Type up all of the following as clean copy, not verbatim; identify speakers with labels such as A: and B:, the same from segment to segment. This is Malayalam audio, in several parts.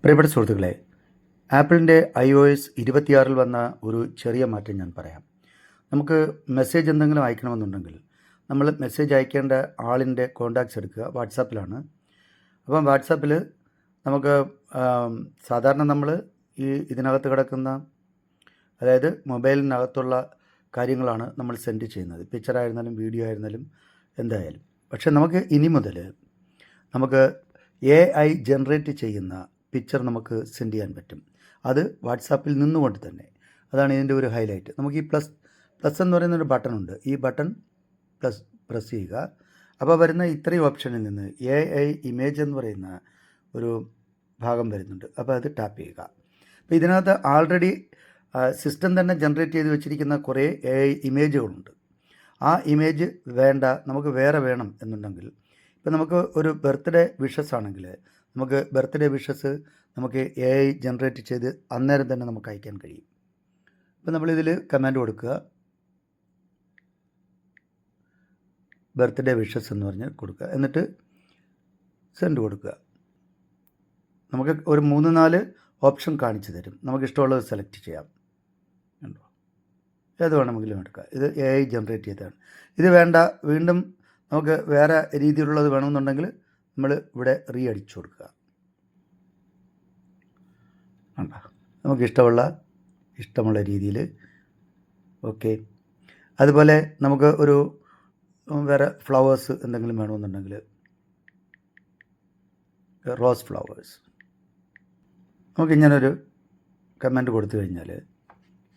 A: പ്രിയപ്പെട്ട സുഹൃത്തുക്കളെ, ആപ്പിളിൻ്റെ iOS 26 വന്ന ഒരു ചെറിയ മാറ്റം ഞാൻ പറയാം. നമുക്ക് മെസ്സേജ് എന്തെങ്കിലും അയക്കണമെന്നുണ്ടെങ്കിൽ നമ്മൾ മെസ്സേജ് അയക്കേണ്ട ആളിൻ്റെ കോൺടാക്ട്സ് എടുക്കുക. വാട്സാപ്പിലാണ്. അപ്പം വാട്സാപ്പിൽ നമുക്ക് സാധാരണ നമ്മൾ ഇതിനകത്ത് കിടക്കുന്ന, അതായത് മൊബൈലിനകത്തുള്ള കാര്യങ്ങളാണ് നമ്മൾ സെൻഡ് ചെയ്യുന്നത്. പിക്ചർ ആയിരുന്നാലും വീഡിയോ ആയിരുന്നാലും എന്തായാലും. പക്ഷേ നമുക്ക് ഇനി മുതൽ നമുക്ക് AI ജനറേറ്റ് ചെയ്യുന്ന പിക്ചർ നമുക്ക് സെൻഡ് ചെയ്യാൻ പറ്റും. അത് വാട്സാപ്പിൽ നിന്നുകൊണ്ട് തന്നെ. അതാണ് ഇതിൻ്റെ ഒരു ഹൈലൈറ്റ്. നമുക്ക് ഈ പ്ലസ് എന്ന് പറയുന്നൊരു ബട്ടണുണ്ട്. ഈ ബട്ടൺ പ്രസ് ചെയ്യുക. അപ്പോൾ വരുന്ന ഇത്രയും ഓപ്ഷനിൽ നിന്ന് AI ഇമേജ് എന്ന് പറയുന്ന ഒരു ഭാഗം വരുന്നുണ്ട്. അപ്പോൾ അത് ടാപ്പ് ചെയ്യുക. അപ്പോൾ ഇതിനകത്ത് ആൾറെഡി സിസ്റ്റം തന്നെ ജനറേറ്റ് ചെയ്ത് വെച്ചിരിക്കുന്ന കുറേ AI ഇമേജുകളുണ്ട്. ആ ഇമേജ് വേണ്ട, നമുക്ക് വേറെ വേണം എന്നുണ്ടെങ്കിൽ, ഇപ്പം നമുക്ക് ഒരു ബർത്ത്ഡേ വിഷസ് ആണെങ്കിൽ നമുക്ക് ബർത്ത്ഡേ വിഷസ് നമുക്ക് AI ജനറേറ്റ് ചെയ്ത് അന്നേരം തന്നെ നമുക്ക് അയക്കാൻ കഴിയും. ഇപ്പം നമ്മളിതിൽ കമാൻഡ് കൊടുക്കുക, ബർത്ത്ഡേ വിഷസ് എന്ന് പറഞ്ഞ് കൊടുക്കുക. എന്നിട്ട് സെൻഡ് കൊടുക്കുക. നമുക്ക് ഒരു 3-4 ഓപ്ഷൻ കാണിച്ചു തരും. നമുക്ക് ഇഷ്ടമുള്ളത് സെലക്ട് ചെയ്യാം. ഉണ്ടോ, ഏത് വേണമെങ്കിലും എടുക്കുക. ഇത് AI ജനറേറ്റ് ചെയ്തതാണ്. ഇത് വേണ്ട, വീണ്ടും നമുക്ക് വേറെ രീതിയിലുള്ളത് വേണമെന്നുണ്ടെങ്കിൽ നമ്മൾ ഇവിടെ അടിച്ചു കൊടുക്കുക. ഉണ്ടോ, നമുക്ക് ഇഷ്ടമുള്ള രീതിയിൽ. ഓക്കെ. അതുപോലെ നമുക്ക് ഒരു വേറെ ഫ്ലവേഴ്സ് എന്തെങ്കിലും വേണമെന്നുണ്ടെങ്കിൽ റോസ് ഫ്ലവേഴ്സ് നമുക്കിങ്ങനൊരു കമൻറ്റ് കൊടുത്തു കഴിഞ്ഞാൽ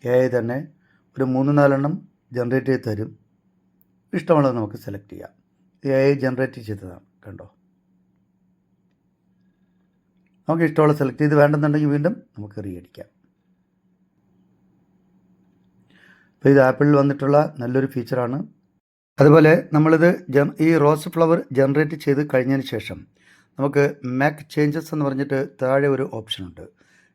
A: AI തന്നെ ഒരു 3-4 എണ്ണം ജനറേറ്റ് ചെയ്ത് തരും. ഇഷ്ടമുള്ളത് നമുക്ക് സെലക്ട് ചെയ്യാം. AI ജനറേറ്റ് ചെയ്തതാണ്, കണ്ടോ. നമുക്ക് ഇഷ്ടമുള്ള സെലക്ട് ചെയ്ത് വേണ്ടെന്നുണ്ടെങ്കിൽ വീണ്ടും നമുക്ക് അടിക്കാം. അപ്പോൾ ഇത് ആപ്പിളിൽ വന്നിട്ടുള്ള നല്ലൊരു ഫീച്ചറാണ്. അതുപോലെ നമ്മളിത് ഈ റോസ് ഫ്ലവർ ജനറേറ്റ് ചെയ്ത് കഴിഞ്ഞതിന് ശേഷം നമുക്ക് മേക്ക് ചേഞ്ചസ് എന്ന് പറഞ്ഞിട്ട് താഴെ ഒരു ഓപ്ഷനുണ്ട്.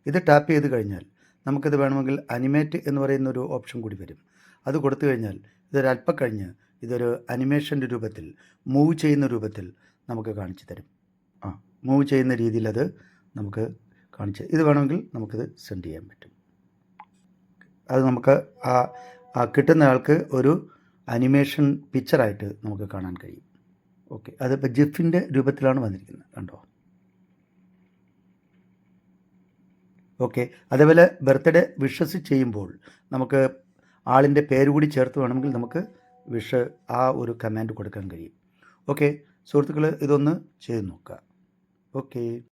A: ഇത് ടാപ്പ് ചെയ്ത് കഴിഞ്ഞാൽ നമുക്കിത് വേണമെങ്കിൽ അനിമേറ്റ് എന്ന് പറയുന്നൊരു ഓപ്ഷൻ കൂടി വരും. അത് കൊടുത്തു കഴിഞ്ഞാൽ ഇതൊരല്പം കഴിഞ്ഞ് ഇതൊരു അനിമേഷൻ്റെ രൂപത്തിൽ, മൂവ് ചെയ്യുന്ന രൂപത്തിൽ നമുക്ക് കാണിച്ചു തരും. മൂവ് ചെയ്യുന്ന രീതിയിൽ അത് നമുക്ക് ഇത് വേണമെങ്കിൽ നമുക്കിത് സെൻഡ് ചെയ്യാൻ പറ്റും. അത് നമുക്ക് കിട്ടുന്ന ആൾക്ക് ഒരു അനിമേഷൻ പിക്ചറായിട്ട് നമുക്ക് കാണാൻ കഴിയും. ഓക്കെ. അതിപ്പോൾ ജിഫിൻ്റെ രൂപത്തിലാണ് വന്നിരിക്കുന്നത്, കണ്ടോ. ഓക്കെ. അതേപോലെ ബർത്ത്ഡേ വിഷസ് ചെയ്യുമ്പോൾ നമുക്ക് ആളിൻ്റെ പേര് കൂടി ചേർത്ത് വേണമെങ്കിൽ നമുക്ക് ആ ഒരു കമാൻഡ് കൊടുക്കാൻ കഴിയും. ഓക്കെ സുഹൃത്തുക്കൾ, ഇതൊന്ന് ചെയ്ത് നോക്കുക. ഓക്കെ.